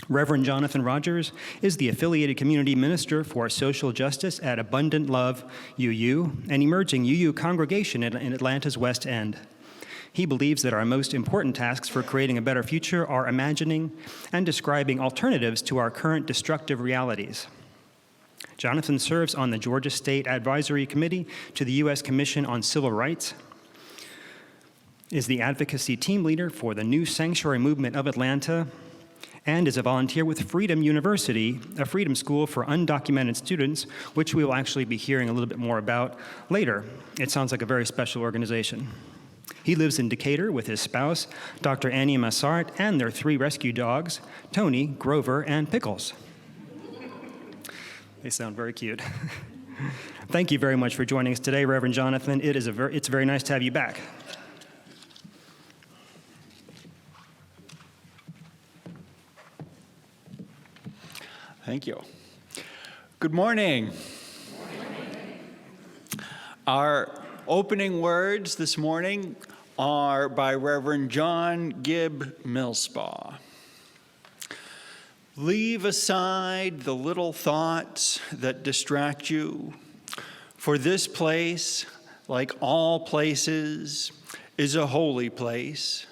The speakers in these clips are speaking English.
Reverend Jonathan Rogers is the affiliated community minister for social justice at Abundant Love UU, an emerging UU congregation in Atlanta's West End. He believes that our most important tasks for creating a better future are imagining and describing alternatives to our current destructive realities. Jonathan serves on the Georgia State Advisory Committee to the U.S. Commission on Civil Rights, is the advocacy team leader for the New Sanctuary Movement of Atlanta, and is a volunteer with Freedom University, a freedom school for undocumented students, which we will actually be hearing a little bit more about later. It sounds like a very special organization. He lives in Decatur with his spouse, Dr. Annie Massart, and their 3 rescue dogs, Tony, Grover, and Pickles. They sound very cute. Thank you very much for joining us today, Reverend Jonathan. It's very nice to have you back. Thank you. Good morning. Our opening words this morning are by Reverend John Gibb Millspaw. Leave aside the little thoughts that distract you, for this place, like all places, is a holy place,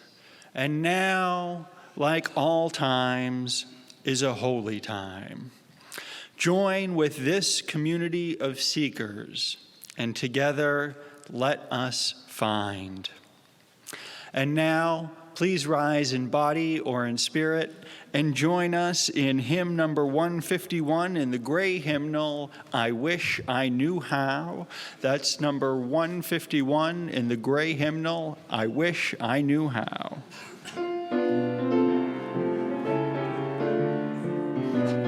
and now, like all times, is a holy time. Join with this community of seekers, and together let us find. And now, please rise in body or in spirit and join us in hymn number 151 in the gray hymnal, I Wish I Knew How. That's number 151 in the gray hymnal, I Wish I Knew How. Thank you.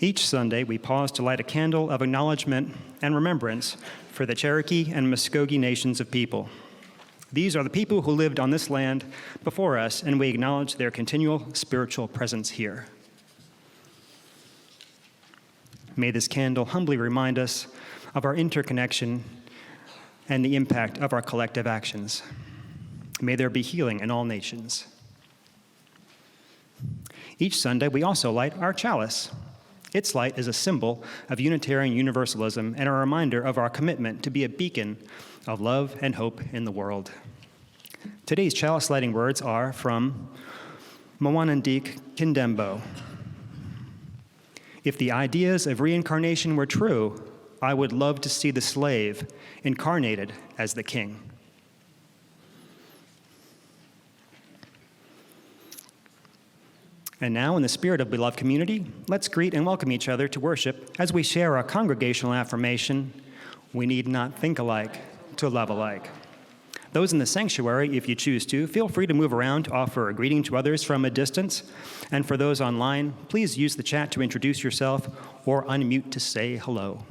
Each Sunday, we pause to light a candle of acknowledgement and remembrance for the Cherokee and Muskogee nations of people. These are the people who lived on this land before us, and we acknowledge their continual spiritual presence here. May this candle humbly remind us of our interconnection and the impact of our collective actions. May there be healing in all nations. Each Sunday, we also light our chalice. Its light is a symbol of Unitarian Universalism and a reminder of our commitment to be a beacon of love and hope in the world. Today's chalice lighting words are from Mwanandik Kindembo. If the ideas of reincarnation were true, I would love to see the slave incarnated as the king. And now, in the spirit of beloved community, let's greet and welcome each other to worship as we share our congregational affirmation, we need not think alike to love alike. Those in the sanctuary, if you choose to, feel free to move around to offer a greeting to others from a distance. And for those online, please use the chat to introduce yourself or unmute to say hello.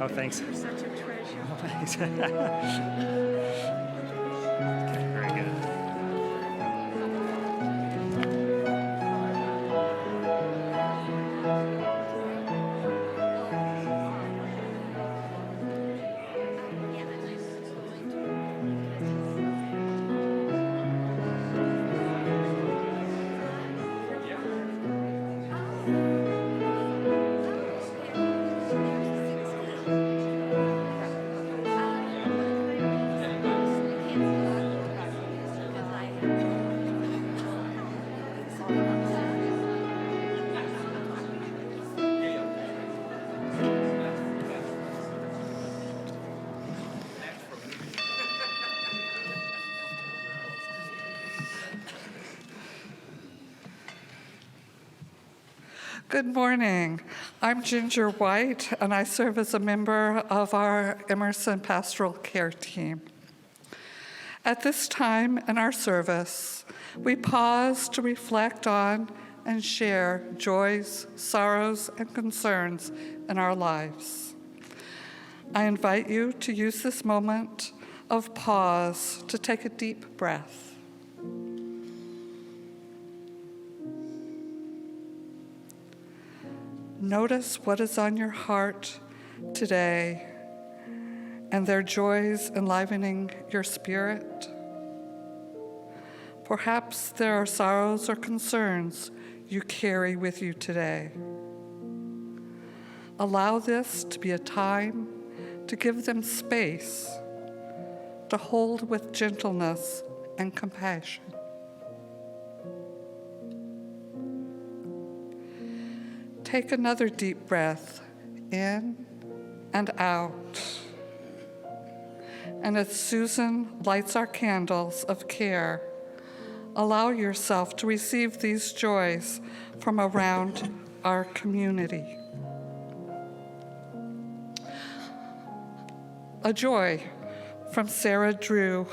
Oh, thanks. You're such a treasure. Oh, thanks. Okay, very good. Good morning. I'm Ginger White, and I serve as a member of our Emerson Pastoral Care Team. At this time in our service, we pause to reflect on and share joys, sorrows, and concerns in our lives. I invite you to use this moment of pause to take a deep breath. Notice what is on your heart today and their joys enlivening your spirit. Perhaps there are sorrows or concerns you carry with you today. Allow this to be a time to give them space, to hold with gentleness and compassion. Take another deep breath in and out. And as Susan lights our candles of care, allow yourself to receive these joys from around our community. A joy from Sarah Drew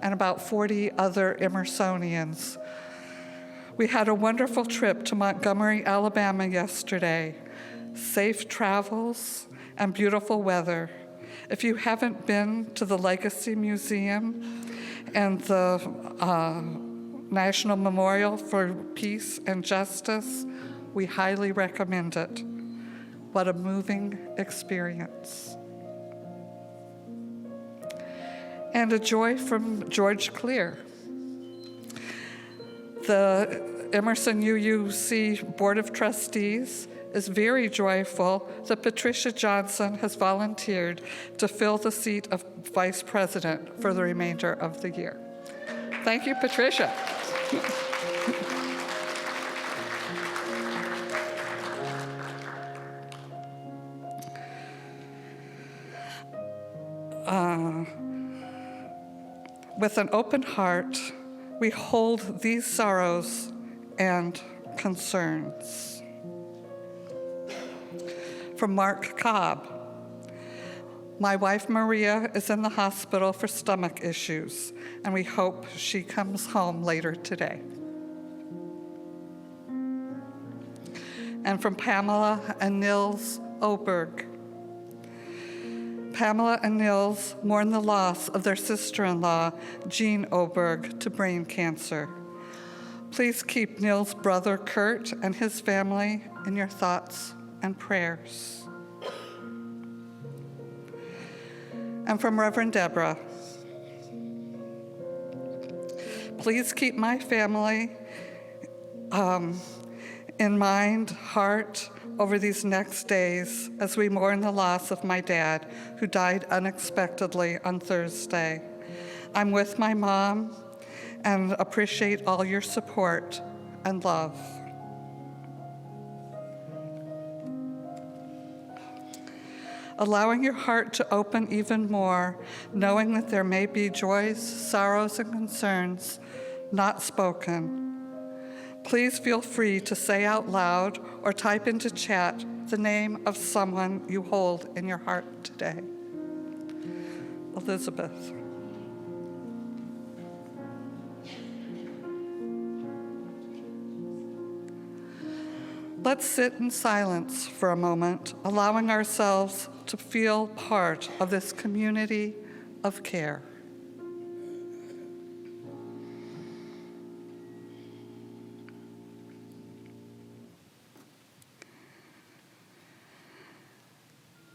and about 40 other Emersonians. We had a wonderful trip to Montgomery, Alabama yesterday. Safe travels and beautiful weather. If you haven't been to the Legacy Museum and the National Memorial for Peace and Justice, we highly recommend it. What a moving experience. And a joy from George Clear. The Emerson UUC Board of Trustees is very joyful that Patricia Johnson has volunteered to fill the seat of Vice President for the remainder of the year. Thank you, Patricia. With an open heart, we hold these sorrows and concerns. from Mark Cobb. My wife Maria is in the hospital for stomach issues, and we hope she comes home later today. And from Pamela and Nils Oberg. Pamela and Nils mourn the loss of their sister-in-law, Jean Oberg, to brain cancer. Please keep Nils' brother, Kurt, and his family in your thoughts and prayers. And from Reverend Deborah, please keep my family in mind, heart, over these next days as we mourn the loss of my dad, who died unexpectedly on Thursday. I'm with my mom and appreciate all your support and love. Allowing your heart to open even more, knowing that there may be joys, sorrows, and concerns not spoken. Please feel free to say out loud or type into chat the name of someone you hold in your heart today. Elizabeth. Let's sit in silence for a moment, allowing ourselves to feel part of this community of care.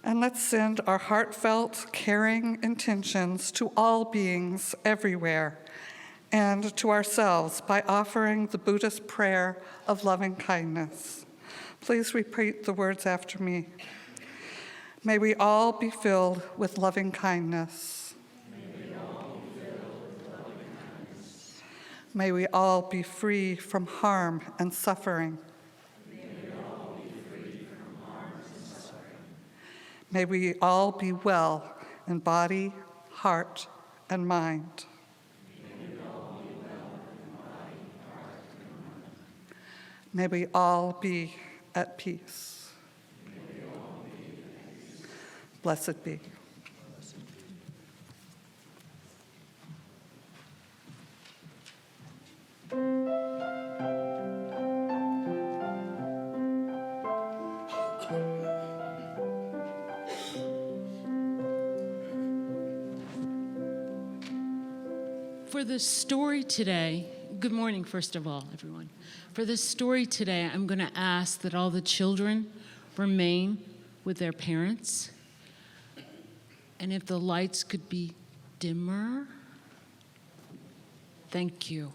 And let's send our heartfelt, caring intentions to all beings everywhere and to ourselves by offering the Buddhist prayer of loving kindness. Please repeat the words after me. May we all be filled with loving kindness. May we all be free from harm and suffering. May we all be well in body, heart, and mind. May we all be at peace. Blessed be. For the story today, good morning, first of all, everyone. For the story today, I'm going to ask that all the children remain with their parents. And if the lights could be dimmer. Thank you.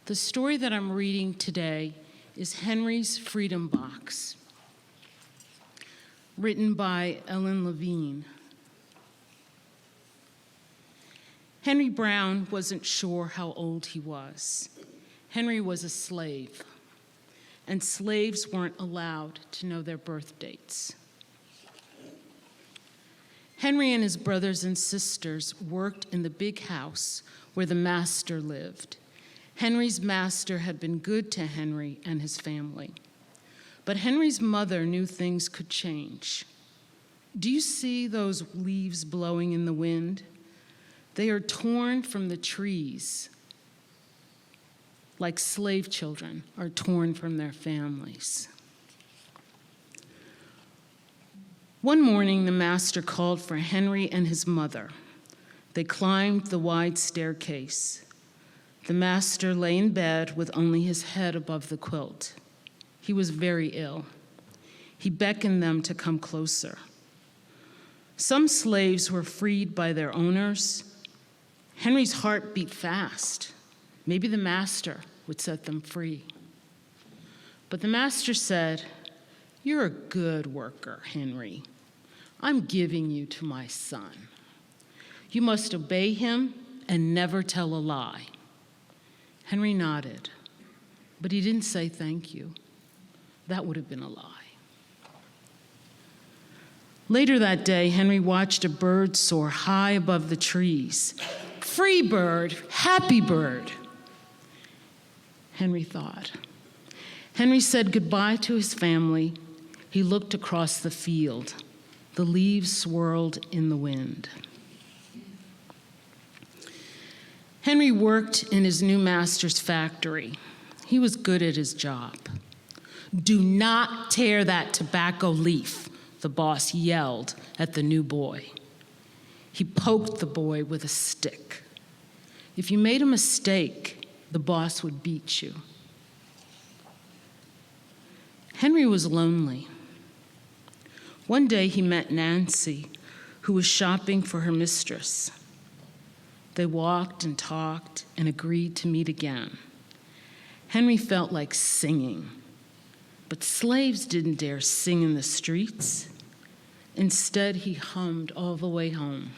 The story that I'm reading today is Henry's Freedom Box, written by Ellen Levine. Henry Brown wasn't sure how old he was. Henry was a slave, and slaves weren't allowed to know their birth dates. Henry and his brothers and sisters worked in the big house where the master lived. Henry's master had been good to Henry and his family, but Henry's mother knew things could change. Do you see those leaves blowing in the wind? They are torn from the trees, like slave children are torn from their families. One morning, the master called for Henry and his mother. They climbed the wide staircase. The master lay in bed with only his head above the quilt. He was very ill. He beckoned them to come closer. Some slaves were freed by their owners. Henry's heart beat fast. Maybe the master would set them free. But the master said, "You're a good worker, Henry. I'm giving you to my son. You must obey him and never tell a lie." Henry nodded, but he didn't say thank you. That would have been a lie. Later that day, Henry watched a bird soar high above the trees. Free bird, happy bird, Henry thought. Henry said goodbye to his family, He looked across the field. The leaves swirled in the wind. Henry worked in his new master's factory. He was good at his job. "Do not tear that tobacco leaf," the boss yelled at the new boy. He poked the boy with a stick. If you made a mistake, the boss would beat you. Henry was lonely. One day he met Nancy, who was shopping for her mistress. They walked and talked and agreed to meet again. Henry felt like singing, but slaves didn't dare sing in the streets. Instead, he hummed all the way home.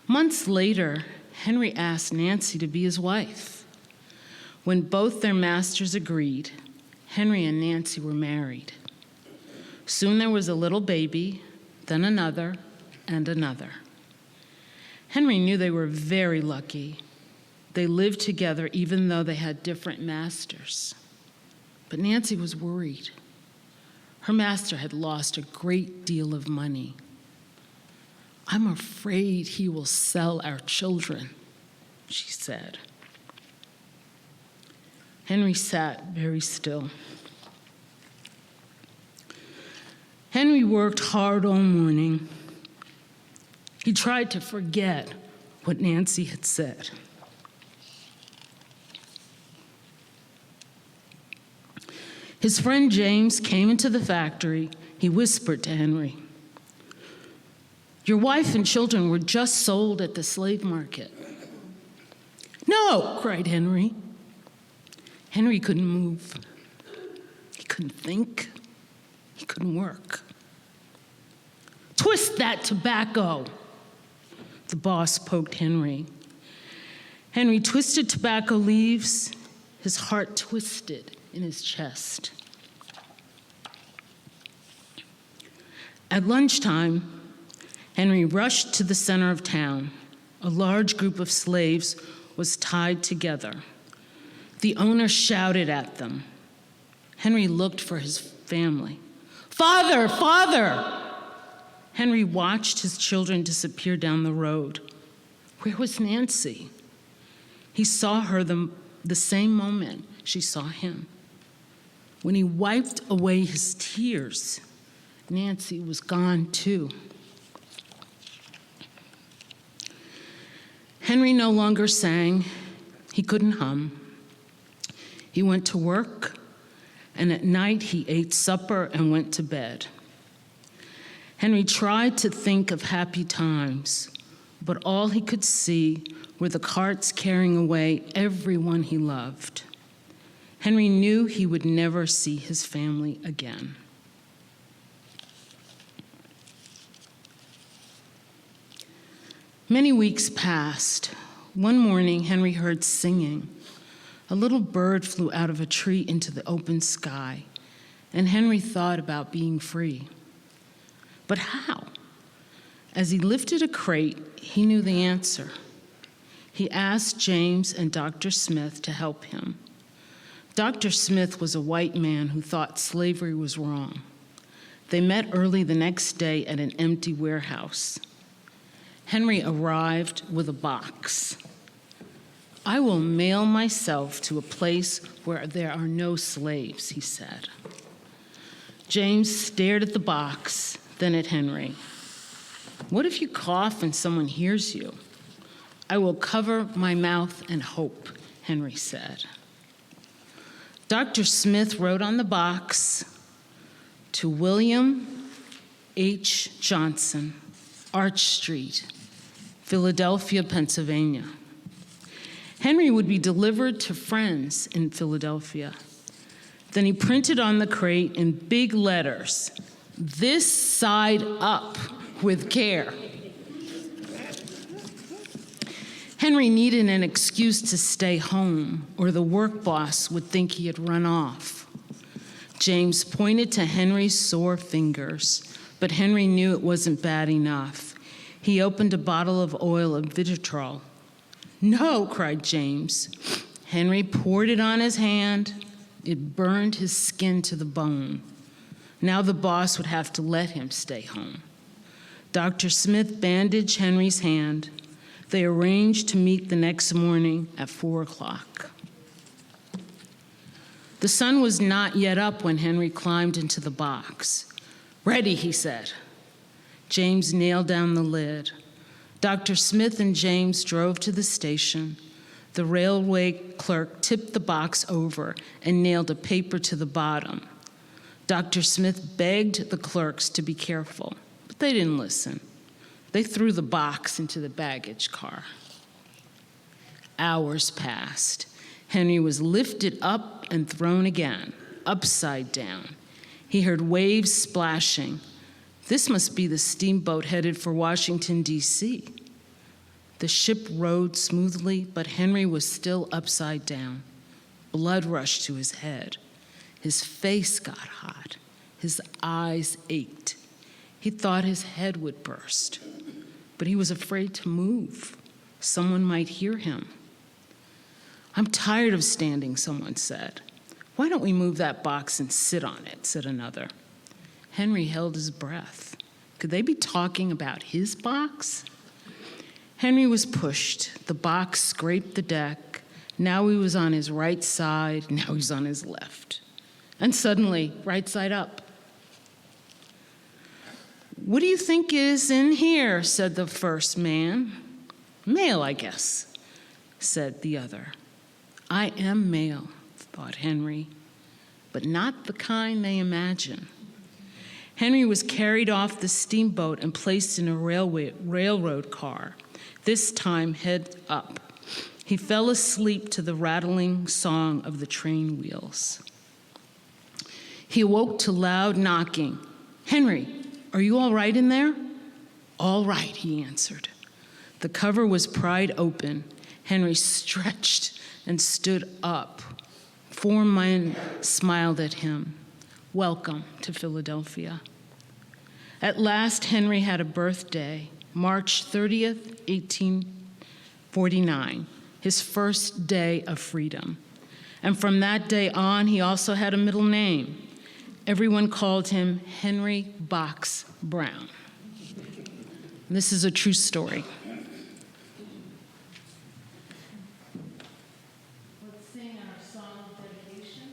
Months later, Henry asked Nancy to be his wife. When both their masters agreed, Henry and Nancy were married. Soon there was a little baby, then another, and another. Henry knew they were very lucky. They lived together even though they had different masters. But Nancy was worried. Her master had lost a great deal of money. "I'm afraid he will sell our children," she said. Henry sat very still. Henry worked hard all morning. He tried to forget what Nancy had said. His friend James came into the factory. He whispered to Henry, "Your wife and children were just sold at the slave market." "No!" cried Henry. Henry couldn't move. He couldn't think. He couldn't work. "Twist that tobacco!" The boss poked Henry. Henry twisted tobacco leaves. His heart twisted in his chest. At lunchtime, Henry rushed to the center of town. A large group of slaves was tied together. The owner shouted at them. Henry looked for his family. "Father! Father!" Henry watched his children disappear down the road. Where was Nancy? He saw her the same moment she saw him. When he wiped away his tears, Nancy was gone too. Henry no longer sang. He couldn't hum. He went to work, and at night he ate supper and went to bed. Henry tried to think of happy times, but all he could see were the carts carrying away everyone he loved. Henry knew he would never see his family again. Many weeks passed. One morning, Henry heard singing. A little bird flew out of a tree into the open sky, and Henry thought about being free. But how? As he lifted a crate, he knew the answer. He asked James and Dr. Smith to help him. Dr. Smith was a white man who thought slavery was wrong. They met early the next day at an empty warehouse. Henry arrived with a box. "I will mail myself to a place where there are no slaves," he said. James stared at the box, then at Henry. "What if you cough and someone hears you?" "I will cover my mouth and hope," Henry said. Dr. Smith wrote on the box, "To William H. Johnson, Arch Street, Philadelphia, Pennsylvania." Henry would be delivered to friends in Philadelphia. Then he printed on the crate in big letters, "This side up with care." Henry needed an excuse to stay home, or the work boss would think he had run off. James pointed to Henry's sore fingers, but Henry knew it wasn't bad enough. He opened a bottle of oil of vitriol. "No," cried James. Henry poured it on his hand, It burned his skin to the bone. Now the boss would have to let him stay home. Dr. Smith bandaged Henry's hand. They arranged to meet the next morning at 4 o'clock. The sun was not yet up when Henry climbed into the box. "Ready," he said. James nailed down the lid. Dr. Smith and James drove to the station. The railway clerk tipped the box over and nailed a paper to the bottom. Dr. Smith begged the clerks to be careful, but they didn't listen. They threw the box into the baggage car. Hours passed. Henry was lifted up and thrown again, upside down. He heard waves splashing. This must be the steamboat headed for Washington, D.C. The ship rode smoothly, but Henry was still upside down. Blood rushed to his head. His face got hot. His eyes ached. He thought his head would burst, but he was afraid to move. Someone might hear him. "I'm tired of standing," someone said. "Why don't we move that box and sit on it?" said another. Henry held his breath. Could they be talking about his box? Henry was pushed. The box scraped the deck. Now he was on his right side. Now he's on his left. And suddenly, right side up. "What do you think is in here?" said the first man. "Mail, I guess," said the other. "I am mail," thought Henry, but not the kind they imagine. Henry was carried off the steamboat and placed in a railroad car, this time head up. He fell asleep to the rattling song of the train wheels. He awoke to loud knocking. "Henry, are you all right in there?" "All right," he answered. The cover was pried open. Henry stretched and stood up. 4 men smiled at him. "Welcome to Philadelphia." At last, Henry had a birthday, March 30th, 1849, his first day of freedom. And from that day on, he also had a middle name. Everyone called him Henry Box Brown. This is a true story. Let's sing our song of dedication.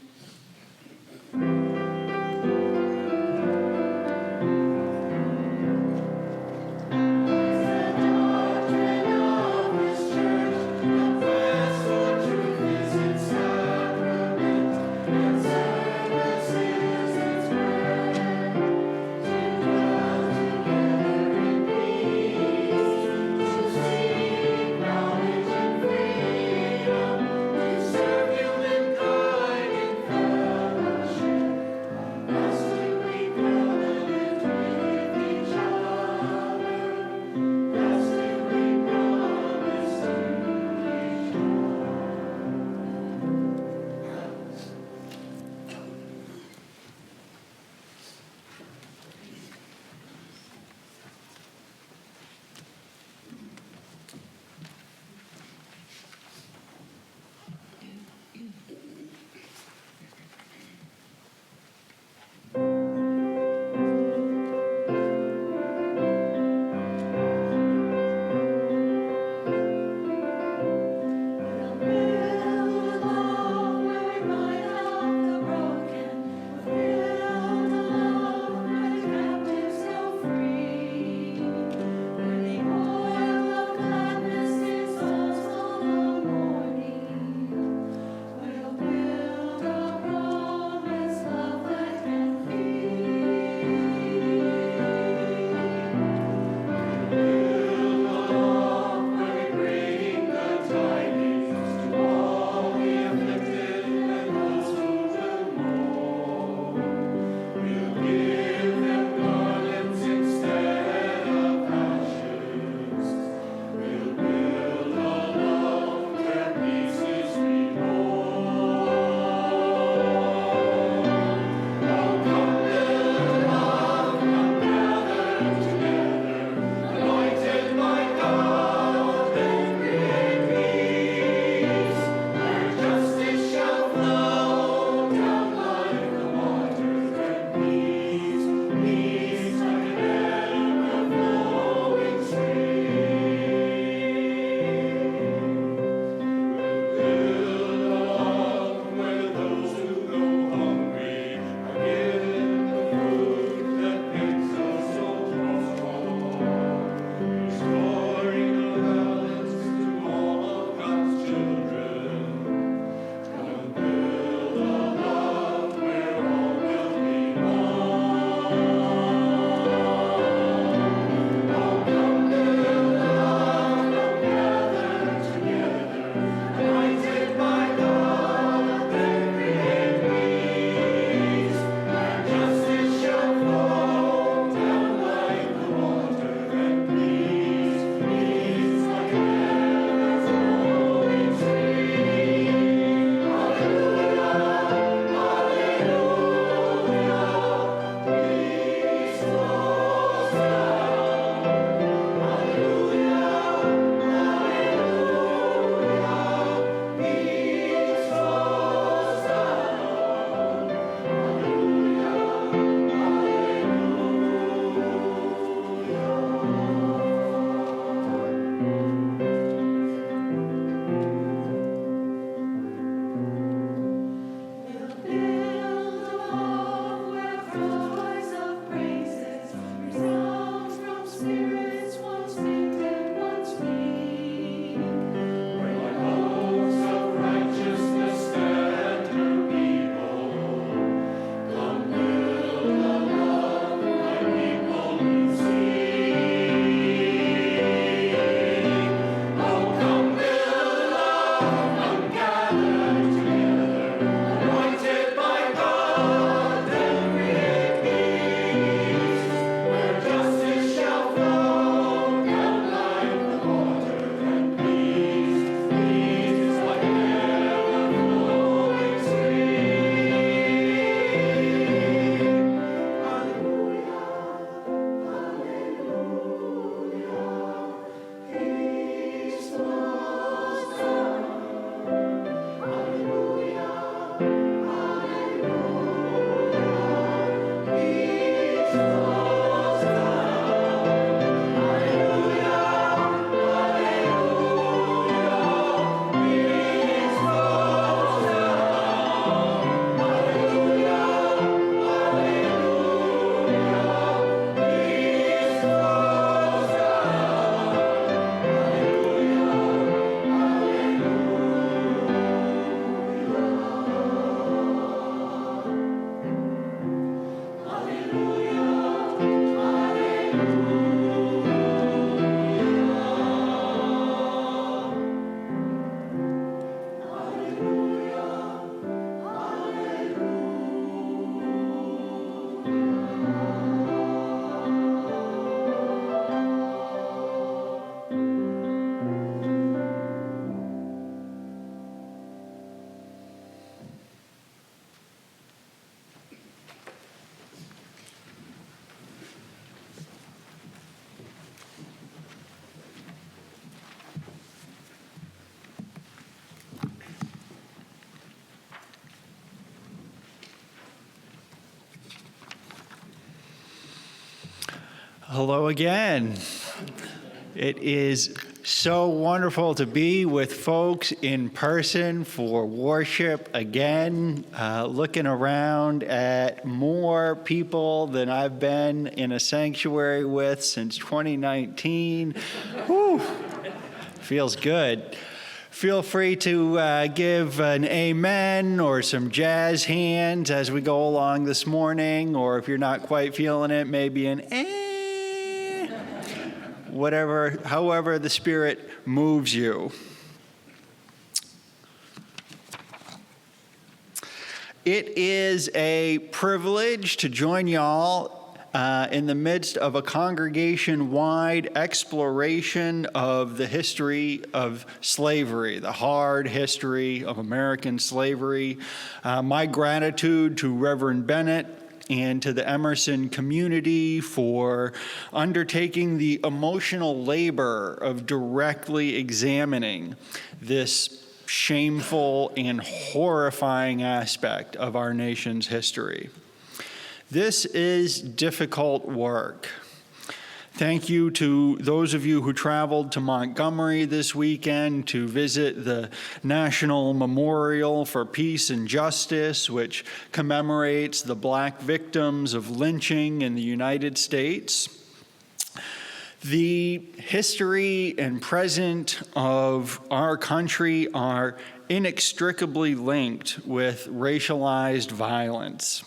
Hello again. It is so wonderful to be with folks in person for worship again, looking around at more people than I've been in a sanctuary with since 2019. Whew, feels good. Feel free to give an amen or some jazz hands as we go along this morning, or if you're not quite feeling it, maybe an whatever, however the Spirit moves you. It is a privilege to join y'all in the midst of a congregation-wide exploration of the history of slavery, the hard history of American slavery. My gratitude to Reverend Bennett and to the Emerson community for undertaking the emotional labor of directly examining this shameful and horrifying aspect of our nation's history. This is difficult work. Thank you to those of you who traveled to Montgomery this weekend to visit the National Memorial for Peace and Justice, which commemorates the black victims of lynching in the United States. The history and present of our country are inextricably linked with racialized violence.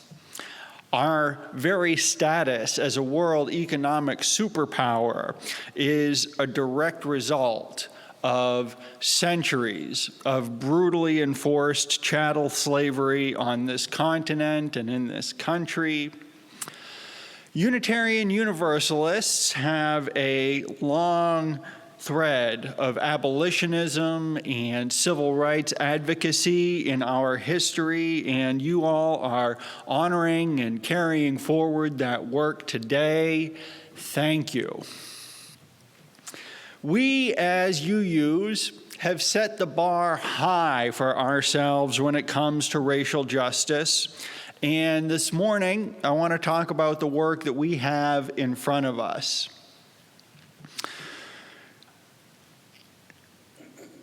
Our very status as a world economic superpower is a direct result of centuries of brutally enforced chattel slavery on this continent and in this country. Unitarian Universalists have a long thread of abolitionism and civil rights advocacy in our history, and you all are honoring and carrying forward that work today. Thank you. We, as UUs, have set the bar high for ourselves when it comes to racial justice. And this morning, I want to talk about the work that we have in front of us.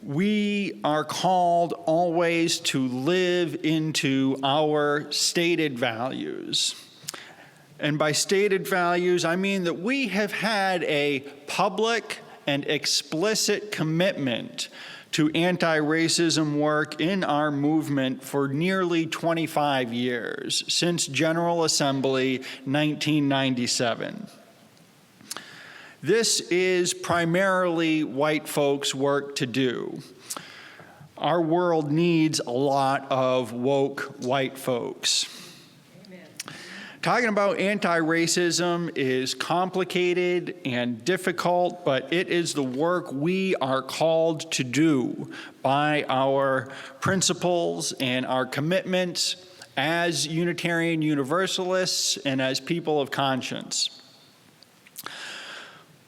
We are called always to live into our stated values. And by stated values, I mean that we have had a public and explicit commitment to anti-racism work in our movement for nearly 25 years, since General Assembly 1997. This is primarily white folks' work to do. Our world needs a lot of woke white folks. Amen. Talking about anti-racism is complicated and difficult, but it is the work we are called to do by our principles and our commitments as Unitarian Universalists and as people of conscience.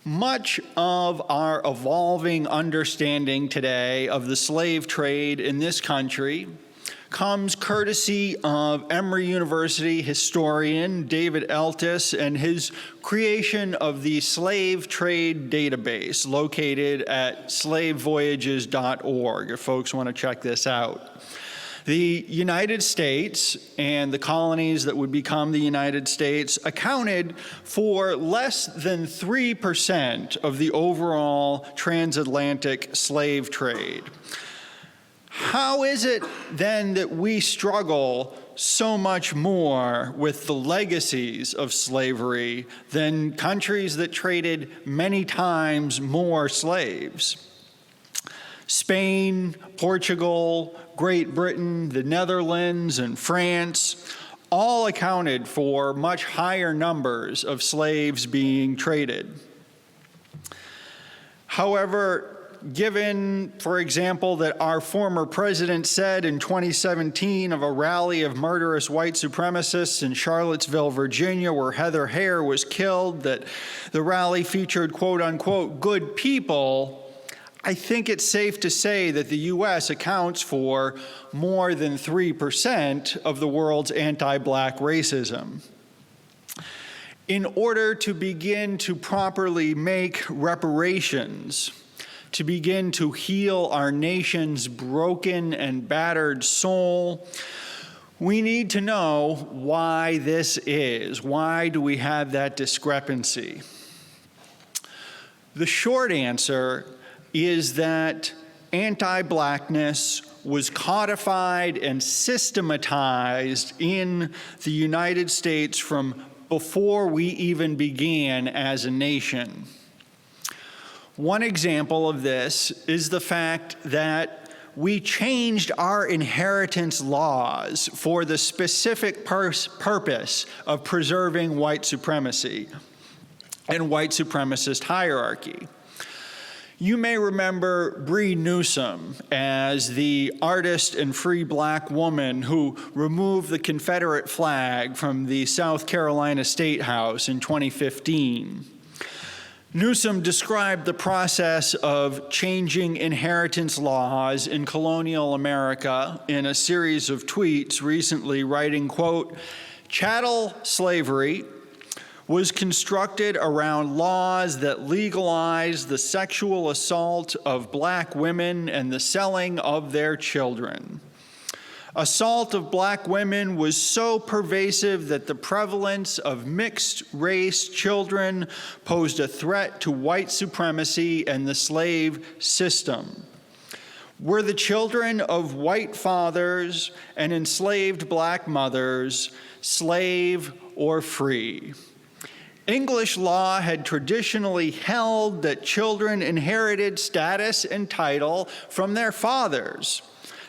Much of our evolving understanding today of the slave trade in this country comes courtesy of Emory University historian David Eltis and his creation of the Slave Trade Database located at slavevoyages.org, if folks want to check this out. The United States and the colonies that would become the United States accounted for less than 3% of the overall transatlantic slave trade. How is it then that we struggle so much more with the legacies of slavery than countries that traded many times more slaves? Spain, Portugal, Great Britain, the Netherlands, and France all accounted for much higher numbers of slaves being traded. However, given, for example, that our former president said in 2017 of a rally of murderous white supremacists in Charlottesville, Virginia, where Heather Heyer was killed, that the rally featured, quote unquote, good people, I think it's safe to say that the U.S. accounts for more than 3% of the world's anti-black racism. in order to begin to properly make reparations, to begin to heal our nation's broken and battered soul, we need to know why this is. Why do we have that discrepancy? The short answer is that anti-Blackness was codified and systematized in the United States from before we even began as a nation. One example of this is the fact that we changed our inheritance laws for the specific purpose of preserving white supremacy and white supremacist hierarchy. You may remember Bree Newsom as the artist and free Black woman who removed the Confederate flag from the South Carolina State House in 2015. Newsom described the process of changing inheritance laws in colonial America in a series of tweets recently, writing, quote, "Chattel slavery was constructed around laws that legalized the sexual assault of Black women and the selling of their children. Assault of Black women was so pervasive that the prevalence of mixed-race children posed a threat to white supremacy and the slave system. Were the children of white fathers and enslaved Black mothers slave or free? English law had traditionally held that children inherited status and title from their fathers.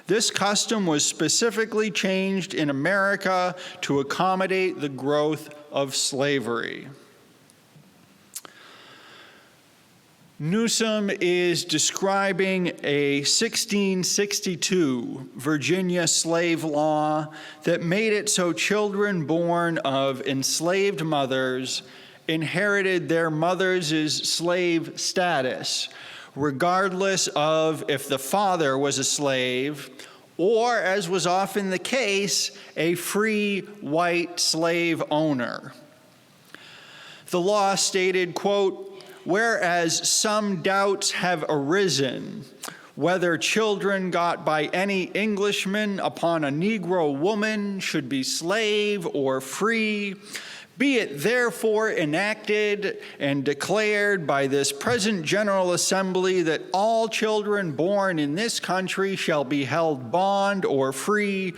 This custom was specifically changed in America to accommodate the growth of slavery." Newsom is describing a 1662 Virginia slave law that made it so children born of enslaved mothers inherited their mother's slave status, regardless of if the father was a slave or, as was often the case, a free white slave owner. The law stated, quote, "Whereas some doubts have arisen whether children got by any Englishman upon a Negro woman should be slave or free, be it therefore enacted and declared by this present General Assembly that all children born in this country shall be held bond or free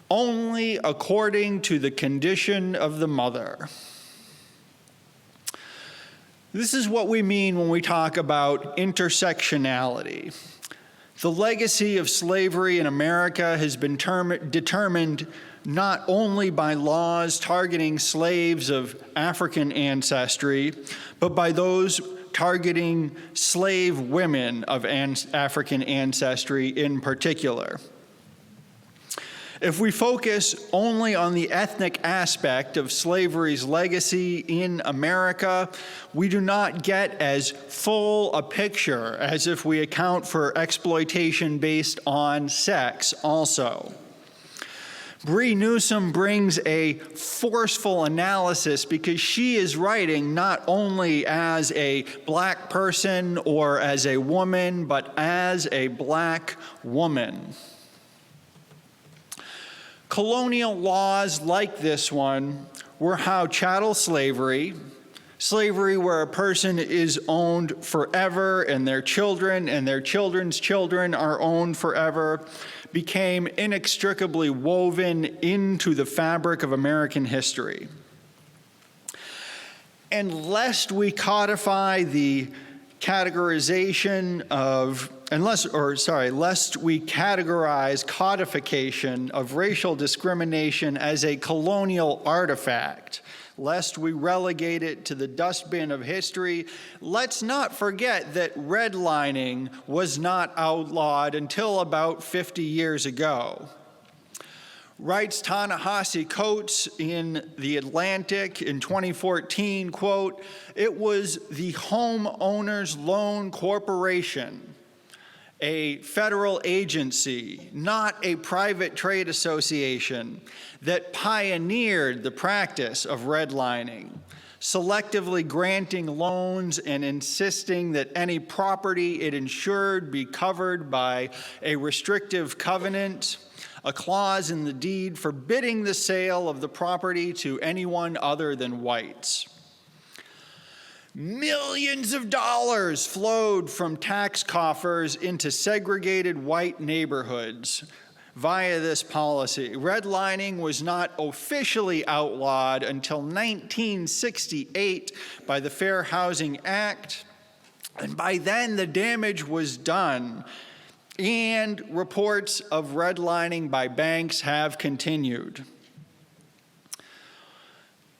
only according to the condition of the mother." This is what we mean when we talk about intersectionality. The legacy of slavery in America has been determined not only by laws targeting slaves of African ancestry, but by those targeting slave women of African ancestry in particular. If we focus only on the ethnic aspect of slavery's legacy in America, we do not get as full a picture as if we account for exploitation based on sex also. Bree Newsom brings a forceful analysis because she is writing not only as a Black person or as a woman, but as a Black woman. Colonial laws like this one were how chattel slavery where a person is owned forever and their children and their children's children are owned forever, became inextricably woven into the fabric of American history. And lest we codify the categorization of, lest we categorize codification of racial discrimination as a colonial artifact, lest we relegate it to the dustbin of history, let's not forget that redlining was not outlawed until about 50 years ago. Writes Ta-Nehisi Coates in The Atlantic in 2014, quote, "It was the Homeowners Loan Corporation, a federal agency, not a private trade association, that pioneered the practice of redlining. selectively granting loans and insisting that any property it insured be covered by a restrictive covenant, a clause in the deed forbidding the sale of the property to anyone other than whites. Millions of dollars flowed from tax coffers into segregated white neighborhoods via this policy. Redlining was not officially outlawed until 1968 by the Fair Housing Act, and by then the damage was done, and reports of redlining by banks have continued.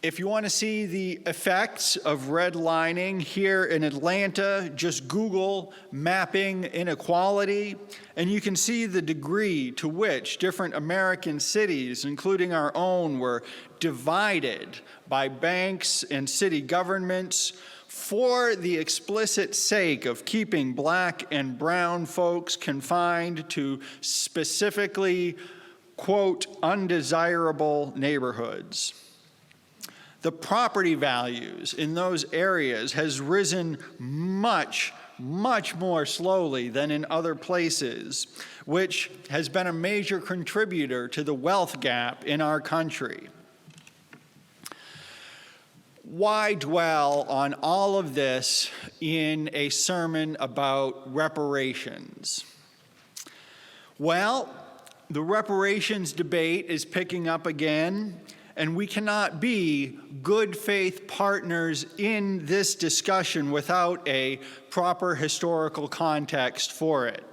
If you want to see the effects of redlining here in Atlanta, just Google mapping inequality, and you can see the degree to which different American cities, including our own, were divided by banks and city governments for the explicit sake of keeping black and brown folks confined to specifically, quote, undesirable neighborhoods. The property values in those areas has risen much more slowly than in other places, which has been a major contributor to the wealth gap in our country. Why dwell on all of this in a sermon about reparations? Well, the reparations debate is picking up again, and we cannot be good faith partners in this discussion without a proper historical context for it.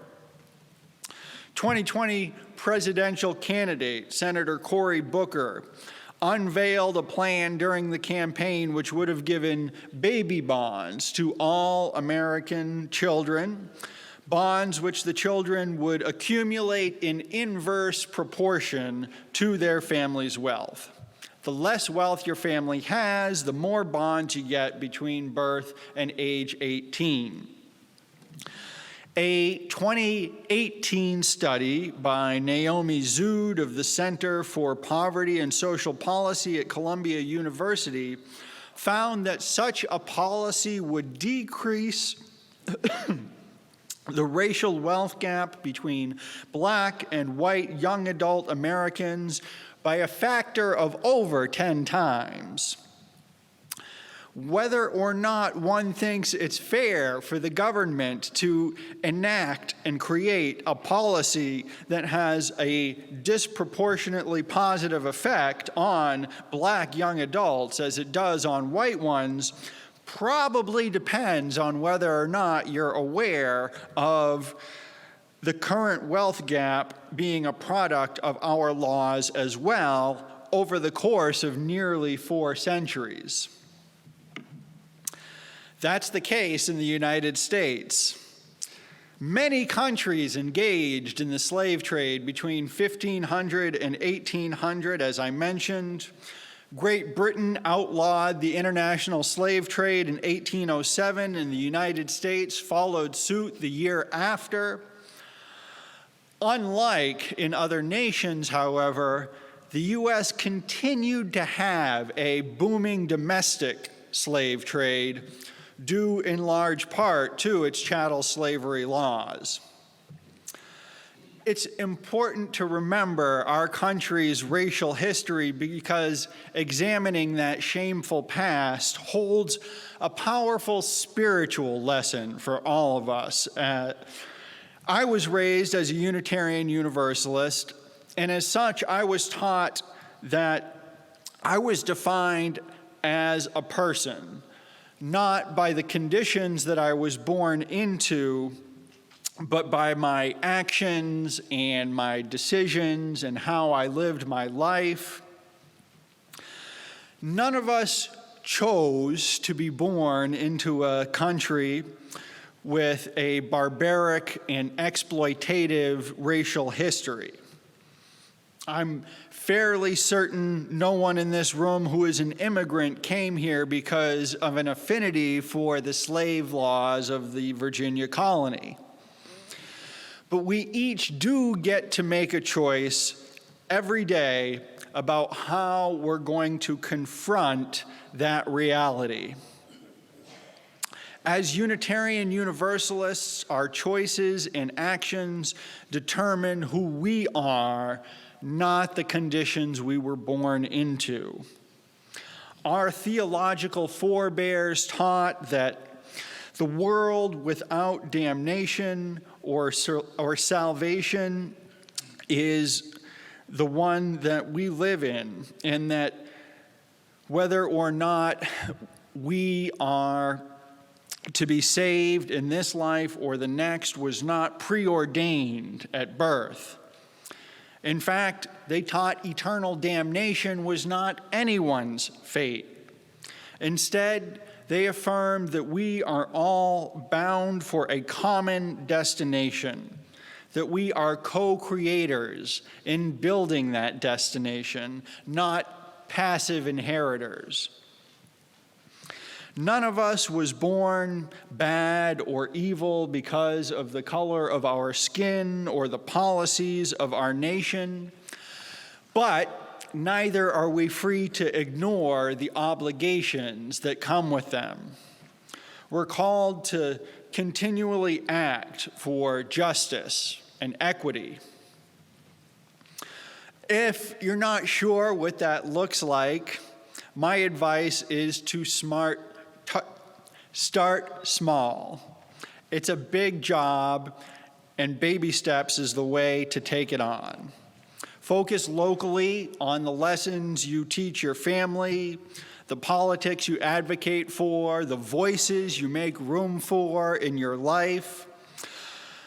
2020 presidential candidate, Senator Cory Booker, unveiled a plan during the campaign which would have given baby bonds to all American children, bonds which the children would accumulate in inverse proportion to their family's wealth. The less wealth your family has, the more bonds you get between birth and age 18. A 2018 study by Naomi Zood of the Center for Poverty and Social Policy at Columbia University found that such a policy would decrease the racial wealth gap between black and white young adult Americans by a factor of over 10 times. Whether or not one thinks it's fair for the government to enact and create a policy that has a disproportionately positive effect on black young adults as it does on white ones probably depends on whether or not you're aware of the current wealth gap being a product of our laws as well over the course of nearly 4 centuries. That's the case in the United States. Many countries engaged in the slave trade between 1500 and 1800, as I mentioned. Great Britain outlawed the international slave trade in 1807, and the United States followed suit the year after. Unlike in other nations, however, the U.S. continued to have a booming domestic slave trade, due in large part to its chattel slavery laws. It's important to remember our country's racial history because examining that shameful past holds a powerful spiritual lesson for all of us. I was raised as a Unitarian Universalist, and as such, I was taught that I was defined as a person, not by the conditions that I was born into, but by my actions and my decisions and how I lived my life. None of us chose to be born into a country with a barbaric and exploitative racial history. I'm fairly certain no one in this room who is an immigrant came here because of an affinity for the slave laws of the Virginia colony. But we each do get to make a choice every day about how we're going to confront that reality. As Unitarian Universalists, our choices and actions determine who we are, not the conditions we were born into. Our theological forebears taught that the world without damnation or salvation is the one that we live in, and that whether or not we are to be saved in this life or the next was not preordained at birth. In fact, they taught eternal damnation was not anyone's fate. Instead, they affirmed that we are all bound for a common destination, that we are co-creators in building that destination, not passive inheritors. None of us was born bad or evil because of the color of our skin or the policies of our nation, but neither are we free to ignore the obligations that come with them. We're called to continually act for justice and equity. If you're not sure what that looks like, my advice is to start small. It's a big job, and baby steps is the way to take it on. Focus locally on the lessons you teach your family, the politics you advocate for, the voices you make room for in your life.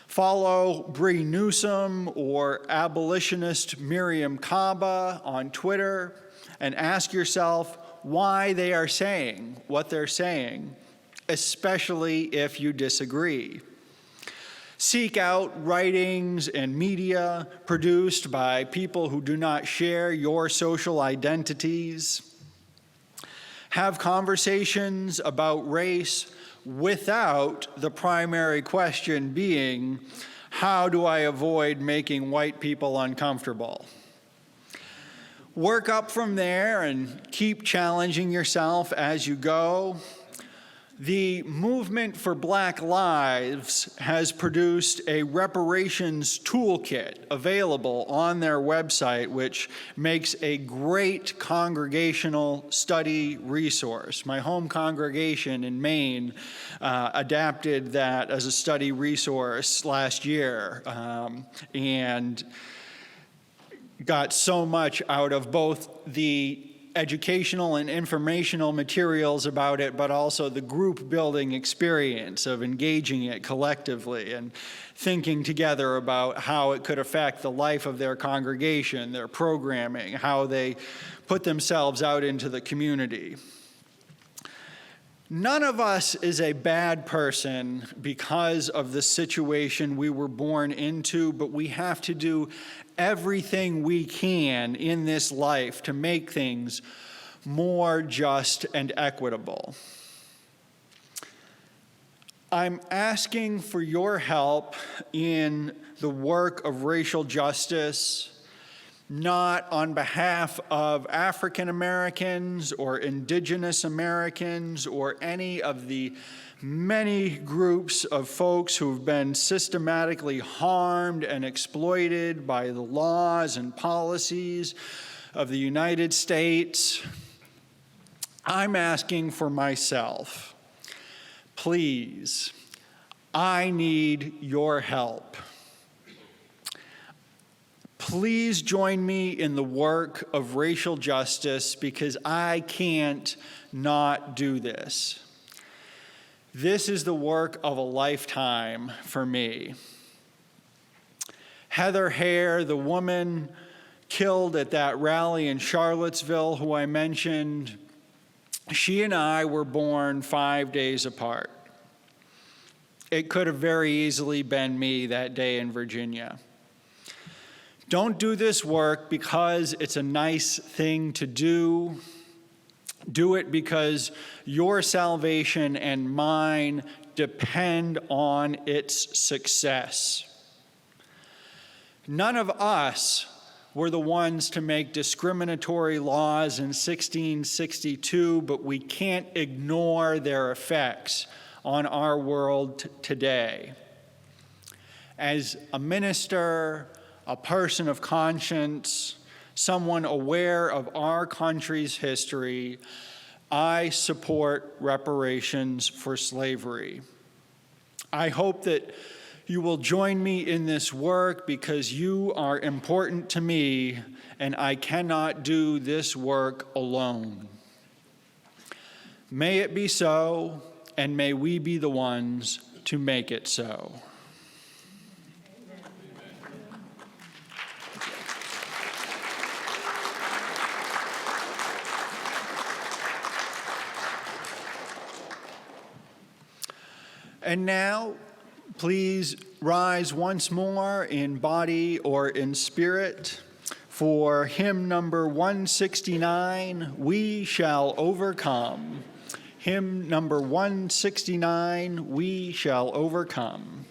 Follow Bree Newsom or abolitionist Miriam Kaba on Twitter and ask yourself why they are saying what they're saying, especially if you disagree. Seek out writings and media produced by people who do not share your social identities. Have conversations about race without the primary question being, how do I avoid making white people uncomfortable? Work up from there and keep challenging yourself as you go. The Movement for Black Lives has produced a reparations toolkit available on their website, which makes a great congregational study resource. My home congregation in Maine adapted that as a study resource last year and got so much out of both the educational and informational materials about it, but also the group building experience of engaging it collectively and thinking together about how it could affect the life of their congregation, their programming, how they put themselves out into the community. None of us is a bad person because of the situation we were born into, but we have to do everything we can in this life to make things more just and equitable. I'm asking for your help in the work of racial justice, not on behalf of African Americans or Indigenous Americans or any of the many groups of folks who've been systematically harmed and exploited by the laws and policies of the United States. I'm asking for myself. Please, I need your help. Please join me in the work of racial justice because I can't not do this. This is the work of a lifetime for me. Heather Hare, the woman killed at that rally in Charlottesville, who I mentioned, she and I were born 5 days apart. It could have very easily been me that day in Virginia. Don't do this work because it's a nice thing to do. Do it because your salvation and mine depend on its success. None of us were the ones to make discriminatory laws in 1662, but we can't ignore their effects on our world today. As a minister, a person of conscience, someone aware of our country's history, I support reparations for slavery. I hope that you will join me in this work because you are important to me and I cannot do this work alone. May it be so, and may we be the ones to make it so. And now, please rise once more in body or in spirit for hymn number 169, We Shall Overcome. Hymn number 169, We Shall Overcome.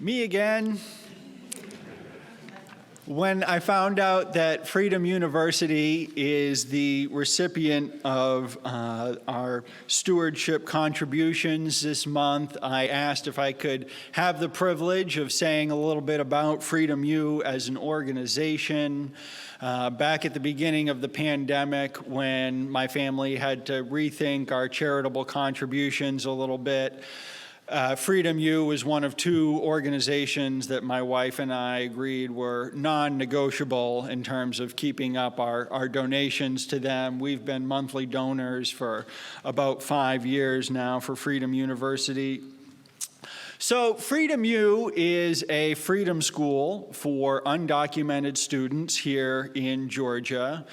Me again. When I found out that Freedom University is the recipient of our stewardship contributions this month, I asked if I could have the privilege of saying a little bit about Freedom U as an organization. Back at the beginning of the pandemic, when my family had to rethink our charitable contributions a little bit, Freedom U was one of two organizations that my wife and I agreed were non-negotiable in terms of keeping up our donations to them. We've been monthly donors for about 5 years now for Freedom University. So Freedom U is a freedom school for undocumented students here in Georgia.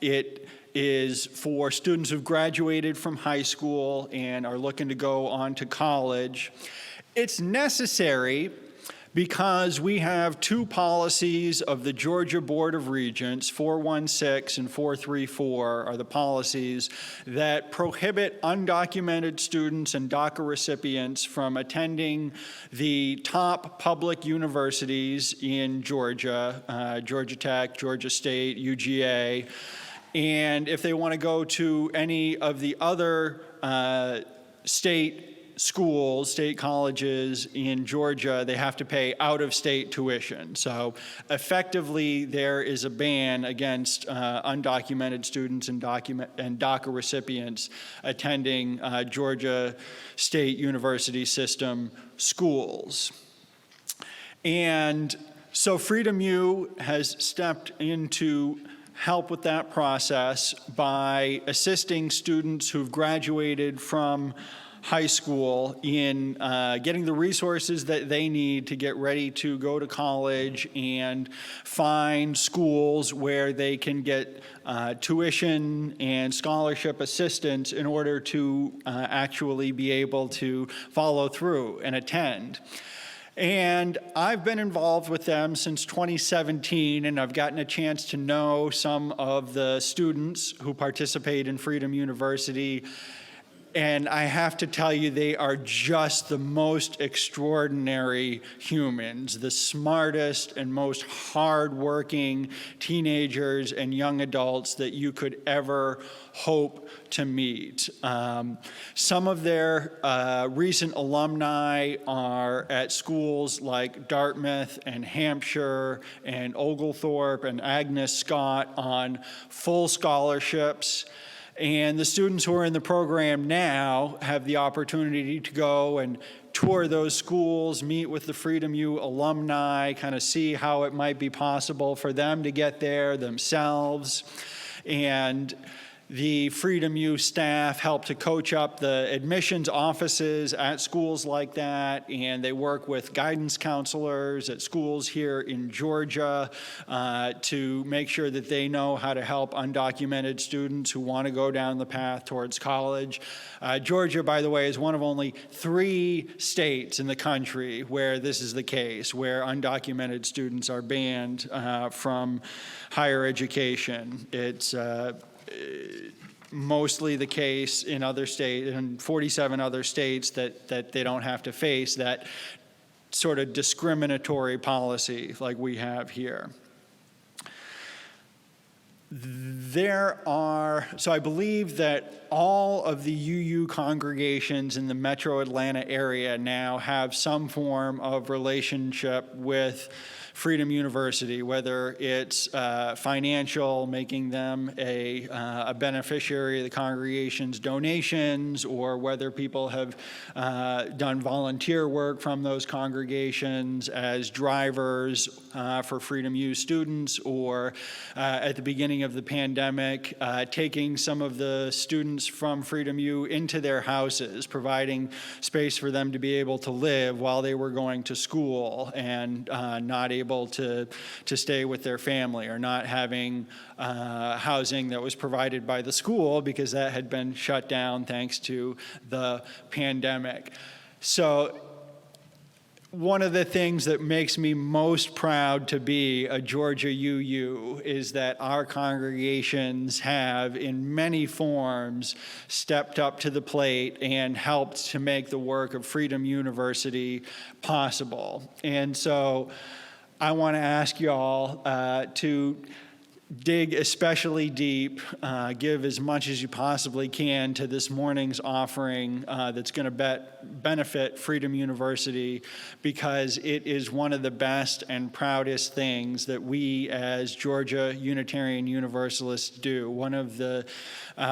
It is for students who've graduated from high school and are looking to go on to college. It's necessary because we have two policies of the Georgia Board of Regents, 416 and 434 are the policies that prohibit undocumented students and DACA recipients from attending the top public universities in Georgia, Georgia Tech, Georgia State, UGA. And if they want to go to any of the other state schools, state colleges in Georgia, they have to pay out-of-state tuition. So effectively, there is a ban against undocumented students and DACA recipients attending Georgia State University system schools. And so Freedom U has stepped in to help with that process by assisting students who've graduated from high school in getting the resources that they need to get ready to go to college and find schools where they can get tuition and scholarship assistance in order to actually be able to follow through and attend. And I've been involved with them since 2017, and I've gotten a chance to know some of the students who participate in Freedom University. And I have to tell you, they are just the most extraordinary humans, the smartest and most hardworking teenagers and young adults that you could ever hope to meet. Some of their recent alumni are at schools like Dartmouth and Hampshire and Oglethorpe and Agnes Scott on full scholarships. And the students who are in the program now have the opportunity to go and tour those schools, meet with the Freedom U alumni, kind of see how it might be possible for them to get there themselves. And the Freedom U staff help to coach up the admissions offices at schools like that, and they work with guidance counselors at schools here in Georgia to make sure that they know how to help undocumented students who want to go down the path towards college. Georgia, by the way, is one of only 3 states in the country where this is the case, where undocumented students are banned from higher education. It's mostly the case in other states, in 47 other states, that they don't have to face that sort of discriminatory policy like we have here. So I believe that all of the UU congregations in the metro Atlanta area now have some form of relationship with Freedom University, whether it's financial, making them a beneficiary of the congregation's donations, or whether people have done volunteer work from those congregations as drivers for Freedom U students, or at the beginning of the pandemic, taking some of the students from Freedom U into their houses, providing space for them to be able to live while they were going to school and not able to stay with their family, or not having housing that was provided by the school because that had been shut down thanks to the pandemic. So one of the things that makes me most proud to be a Georgia UU is that our congregations have, in many forms, stepped up to the plate and helped to make the work of Freedom University possible. And so I want to ask you all to dig especially deep, give as much as you possibly can to this morning's offering that's going to benefit Freedom University, because it is one of the best and proudest things that we as Georgia Unitarian Universalists do. One of the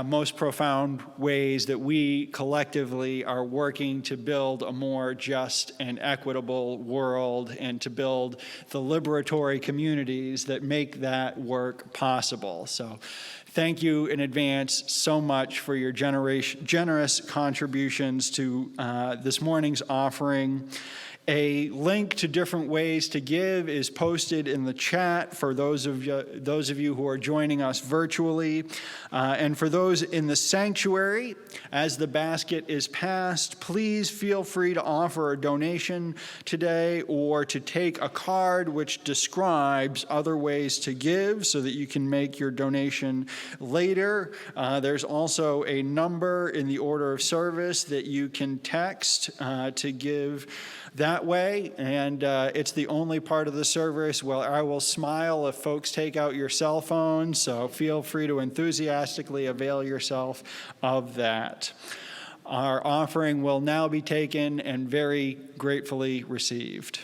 most profound ways that we collectively are working to build a more just and equitable world, and to build the liberatory communities that make that work possible. So thank you in advance so much for your generous contributions to this morning's offering. A link to different ways to give is posted in the chat for those of you who are joining us virtually. And for those in the sanctuary, as the basket is passed, please feel free to offer a donation today or to take a card which describes other ways to give so that you can make your donation later. There's also a number in the order of service that you can text to give that way, and it's the only part of the service where I will smile if folks take out your cell phone, so feel free to enthusiastically avail yourself of that. Our offering will now be taken and very gratefully received.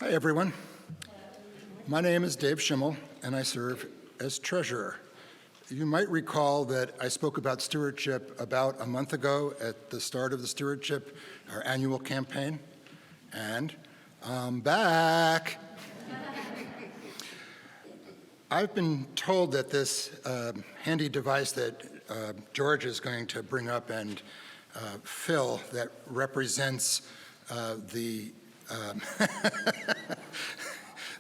Hi, everyone. My name is Dave Schimmel, and I serve as treasurer. You might recall that I spoke about stewardship about a month ago at the start of the stewardship, our annual campaign, and I'm back. I've been told that this handy device that George is going to bring up and fill that represents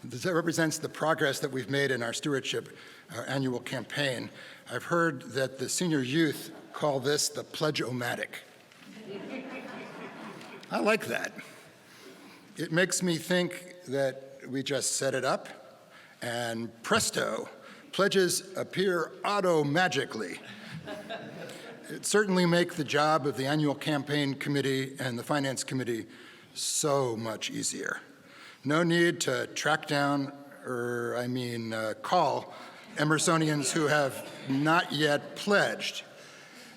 that represents the progress that we've made in our stewardship, our annual campaign. I've heard that the senior youth call this the Pledge-O-Matic. I like that. It makes me think that we just set it up and presto, pledges appear auto-magically. It certainly makes the job of the annual campaign committee and the finance committee so much easier. No need to track down, call Emersonians who have not yet pledged.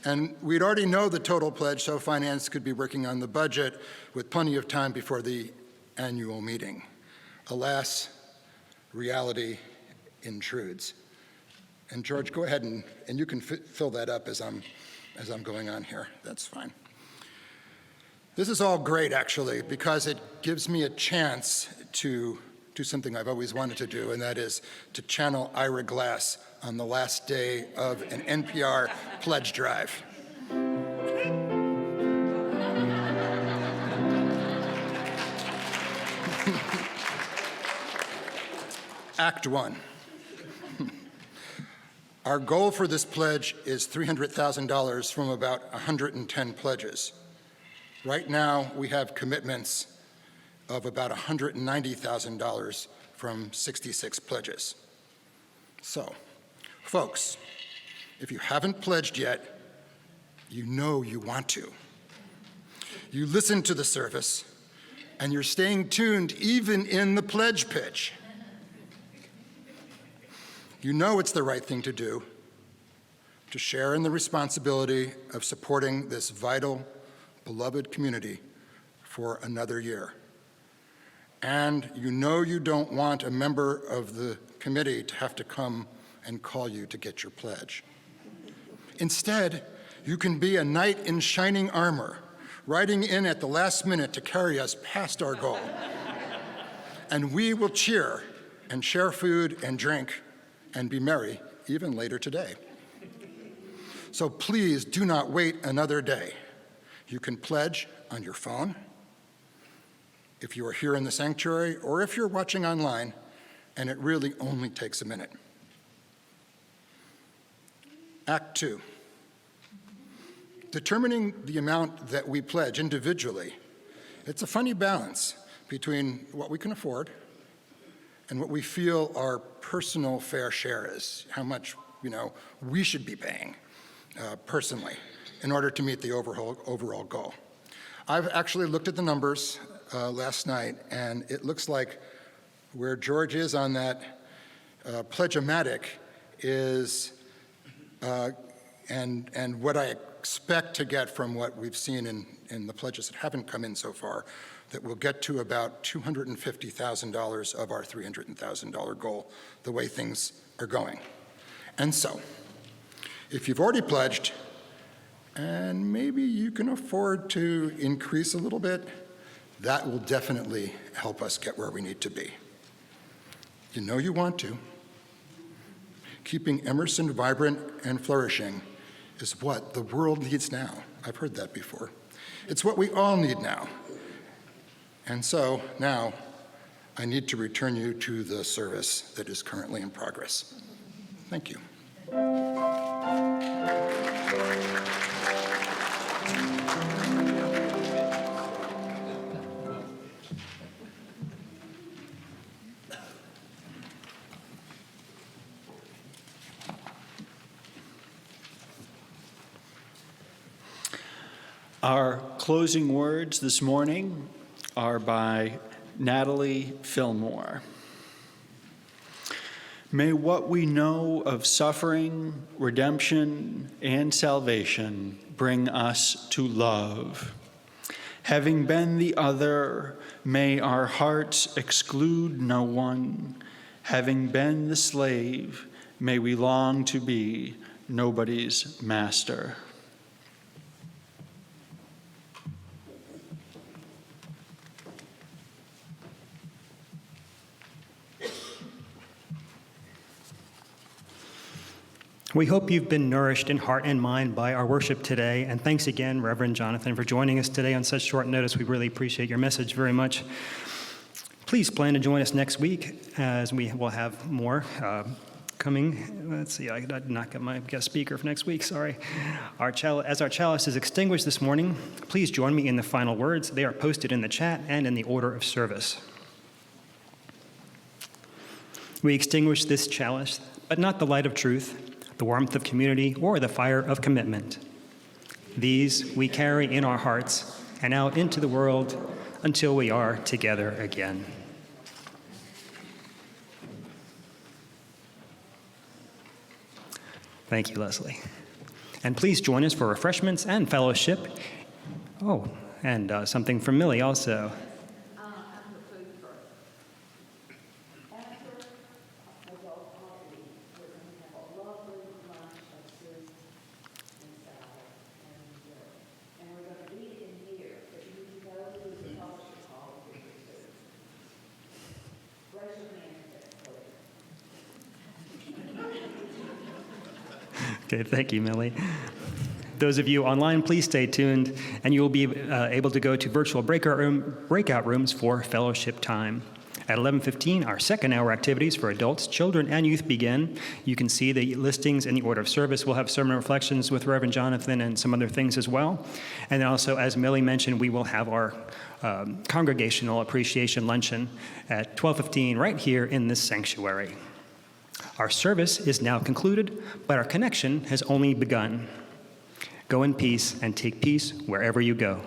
And we'd already know the total pledge, so finance could be working on the budget with plenty of time before the annual meeting. Alas, reality intrudes. And George, go ahead and you can fill that up as I'm going on here. That's fine. This is all great, actually, because it gives me a chance to do something I've always wanted to do, and that is to channel Ira Glass on the last day of an NPR pledge drive. Act 1. Our goal for this pledge is $300,000 from about 110 pledges. Right now, we have commitments of about $190,000 from 66 pledges. So, folks, if you haven't pledged yet, you know you want to. You listen to the service, and you're staying tuned even in the pledge pitch. You know it's the right thing to do, to share in the responsibility of supporting this vital, beloved community for another year. And you know you don't want a member of the committee to have to come and call you to get your pledge. Instead, you can be a knight in shining armor, riding in at the last minute to carry us past our goal. And we will cheer and share food and drink and be merry even later today. So please do not wait another day. You can pledge on your phone, if you are here in the sanctuary, or if you're watching online, and it really only takes a minute. Act 2. Determining the amount that we pledge individually, it's a funny balance between what we can afford and what we feel our personal fair share is, how much we should be paying personally in order to meet the overall goal. I've actually looked at the numbers last night, and it looks like where George is on that pledge-o-matic is, and what I expect to get from what we've seen in the pledges that haven't come in so far, that we'll get to about $250,000 of our $300,000 goal, the way things are going. And so, if you've already pledged, and maybe you can afford to increase a little bit, that will definitely help us get where we need to be. You know you want to. Keeping Emerson vibrant and flourishing is what the world needs now. I've heard that before. It's what we all need now. And so now I need to return you to the service that is currently in progress. Thank you. Our closing words this morning are by Natalie Fillmore. May what we know of suffering, redemption, and salvation bring us to love. Having been the other, may our hearts exclude no one. Having been the slave, may we long to be nobody's master. We hope you've been nourished in heart and mind by our worship today. And thanks again, Reverend Jonathan, for joining us today on such short notice. We really appreciate your message very much. Please plan to join us next week, as we will have more coming. Let's see, I did not get my guest speaker for next week, sorry. As our chalice is extinguished this morning, please join me in the final words. They are posted in the chat and in the order of service. We extinguish this chalice, but not the light of truth, the warmth of community, or the fire of commitment. These we carry in our hearts and out into the world until we are together again. Thank you, Leslie. And please join us for refreshments and fellowship. Oh, and something from Millie also. Okay, thank you, Millie. Those of you online, please stay tuned, and you will be able to go to virtual breakout rooms for fellowship time. At 11:15, our second hour activities for adults, children, and youth begin. You can see the listings in the order of service. We'll have sermon reflections with Reverend Jonathan and some other things as well. And also, as Millie mentioned, we will have our congregational appreciation luncheon at 12:15 right here in this sanctuary. Our service is now concluded, but our connection has only begun. Go in peace and take peace wherever you go.